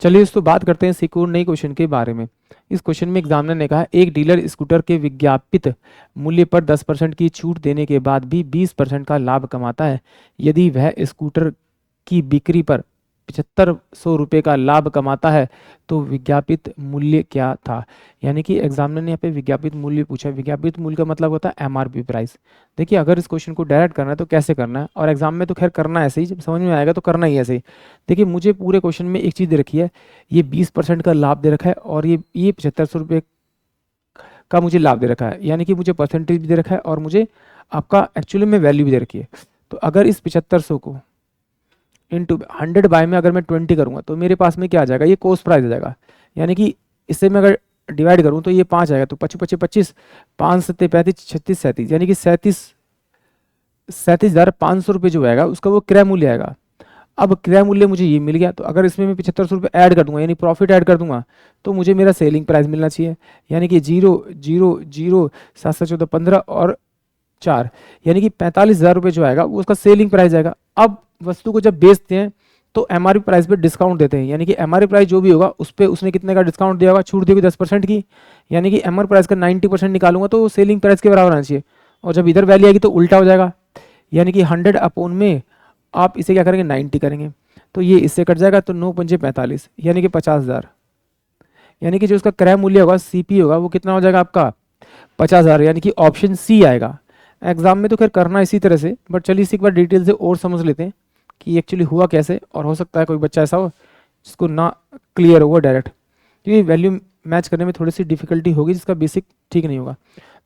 चलिए दोस्तों बात करते हैं सिक्योर नई क्वेश्चन के बारे में। इस क्वेश्चन में एग्जामिनर ने कहा एक डीलर स्कूटर के विज्ञापित मूल्य पर 10% की छूट देने के बाद भी 20% का लाभ कमाता है। यदि वह स्कूटर की बिक्री पर 7500 रुपये का लाभ कमाता है तो विज्ञापित मूल्य क्या था। यानी कि एग्जामिनर ने यहाँ पे विज्ञापित मूल्य पूछा। विज्ञापित मूल्य का मतलब होता है एमआरपी प्राइस। देखिए अगर इस क्वेश्चन को डायरेक्ट करना है तो कैसे करना है, और एग्जाम में तो खैर करना है ऐसे ही, जब समझ में आएगा तो करना ही ऐसे ही। देखिए मुझे पूरे क्वेश्चन में एक चीज़ दे रखी है, ये 20% का लाभ दे रखा है और ये 7500 रुपये का मुझे लाभ दे रखा है, यानी कि मुझे परसेंटेज भी दे रखा है और मुझे आपका एक्चुअली में वैल्यू भी दे रखी है। तो अगर इस 7500 को इंटू 100 बाय में अगर मैं 20 करूँगा तो मेरे पास में क्या आ जाएगा, ये कॉस्ट प्राइस आ जाएगा। यानी कि इससे मैं अगर डिवाइड करूँ तो ये 5 आएगा, तो 25 25 25 5 7 35 36 37, यानी कि 37,500 रुपये जो आएगा उसका वो क्रय मूल्य आएगा। अब क्रय मूल्य मुझे ये मिल गया, तो अगर इसमें मैं 7500 रुपये ऐड कर दूंगा यानी प्रॉफिट ऐड कर दूंगा तो मुझे मेरा सेलिंग प्राइस मिलना चाहिए, यानी कि 0 0 0 7 7 14 15 और 4, यानी कि 45,000 रुपये जो आएगा वो उसका सेलिंग प्राइस आएगा। अब वस्तु को जब बेचते हैं तो एमआरपी प्राइस पे डिस्काउंट देते हैं, यानी कि एमआरपी प्राइस जो भी होगा उस पर उसने कितने का डिस्काउंट दिया होगा, छूट दी होगी 10% की, यानी कि एमआरपी प्राइस का 90% निकालूंगा तो सेलिंग प्राइस के बराबर आना चाहिए। और जब इधर वैल्यू आएगी तो उल्टा हो जाएगा, यानी कि 100 अपॉन में आप इसे क्या करेंगे 90 करेंगे, तो ये इससे कट जाएगा, तो 9 पंजे 45, यानी कि 50,000, यानी कि जो उसका क्रय मूल्य होगा सीपी होगा वो कितना हो जाएगा आपका 50,000, यानी कि ऑप्शन सी आएगा। एग्जाम में तो खैर करना इसी तरह से, बट चलिए इसी एक बार डिटेल से और समझ लेते हैं कि एक्चुअली हुआ कैसे, और हो सकता है कोई बच्चा ऐसा हो जिसको ना क्लियर होगा डायरेक्ट, क्योंकि वैल्यू मैच करने में थोड़ी सी डिफिकल्टी होगी, जिसका बेसिक ठीक नहीं होगा।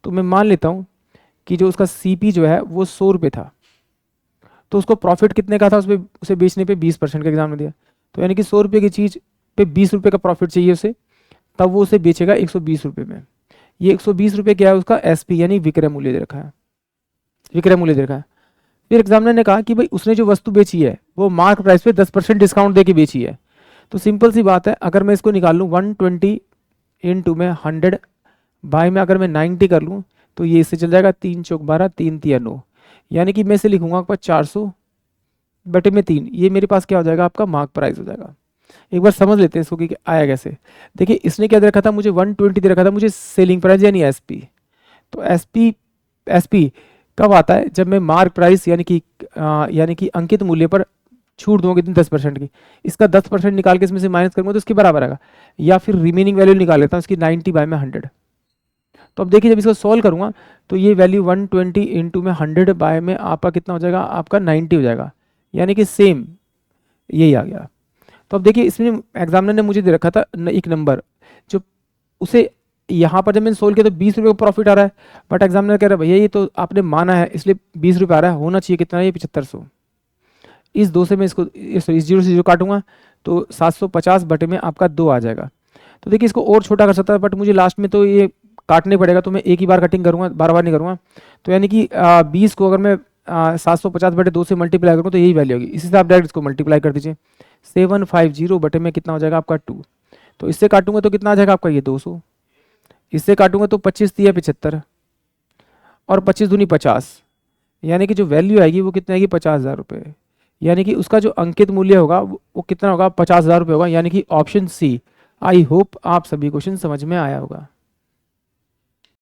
तो मैं मान लेता हूँ कि जो उसका सीपी जो है वो 100 रुपये था, तो उसको प्रॉफिट कितने का था, उसे बेचने पे 20% का एग्जाम में दिया, तो यानी कि 100 रुपये की चीज़ पे 20 रुपये का प्रॉफिट चाहिए उसे, तब वो उसे बेचेगा 120 रुपये में। ये 120 रुपये क्या है उसका एसपी यानी विक्रय मूल्य दे रखा है, विक्रय मूल्य दे रखा है। फिर एग्जामिनर ने कहा कि भाई उसने जो वस्तु बेची है वो मार्क प्राइस पे 10% डिस्काउंट देके बेची है। तो सिंपल सी बात है, अगर मैं इसको निकाल लूँ 120 इंटू में 100 बाय में अगर मैं 90 कर लूँ तो ये इससे चल जाएगा 3 चौक 12 3 तिया 9, यानी कि मैं इसे लिखूंगा आपका 400 बटे में 3, ये मेरे पास क्या हो जाएगा आपका मार्क प्राइस हो जाएगा। एक बार समझ लेते हैं इसको कि आया कैसे। देखिए इसने क्या दे रखा था, मुझे 120 दे रखा था, मुझे सेलिंग प्राइस यानी एसपी। तो एसपी कब आता है, जब मैं मार्क प्राइस यानी कि अंकित मूल्य पर छूट दूंगा कितनी 10% की, इसका 10% निकाल के इसमें से माइनस करूंगा तो इसके बराबर आएगा, या फिर रिमेनिंग वैल्यू निकाल लेता हूँ इसकी 90 बाय में 100। तो अब देखिए जब इसको सॉल्व करूंगा तो ये वैल्यू 120 इंटू में 100 बाय में आपका कितना हो जाएगा, आपका 90 हो जाएगा, यानी कि सेम यही आ गया। तो अब देखिए इसमें एग्जामिनर ने मुझे दे रखा था एक नंबर, जो उसे यहाँ पर जब मैंने सोल्व किया तो 20 रुपये का प्रॉफिट आ रहा है, बट एग्जामिनर कह रहा है भैया ये तो आपने माना है इसलिए 20 रुपये आ रहा है, होना चाहिए कितना, ये 7500। इस 2 से मैं इसको इस 0 से जो काटूंगा तो 750 बटे में आपका 2 आ जाएगा। तो देखिए इसको और छोटा कर सकता है, बट मुझे लास्ट में तो ये काटने पड़ेगा, तो मैं एक ही बार कटिंग करूँगा, बार बार नहीं करूँगा। तो यानी कि 20 को अगर मैं 750 बटे 2 से मल्टीप्लाई करूँ तो यही वैल्यू होगी, इसी से आप डायरेक्ट इसको मल्टीप्लाई कर दीजिए। 750 बटे में कितना हो जाएगा आपका 2, तो इससे काटूंगा तो कितना आ जाएगा आपका ये 200, इससे काटूंगा तो 25 तिया 75 और 25 दूनी 50, यानी कि जो वैल्यू आएगी वो कितनी आएगी 50,000 रुपये, यानी कि उसका जो अंकित मूल्य होगा वो कितना होगा 50,000 रुपये होगा, यानी कि ऑप्शन सी। आई होप आप सभी क्वेश्चन समझ में आया होगा।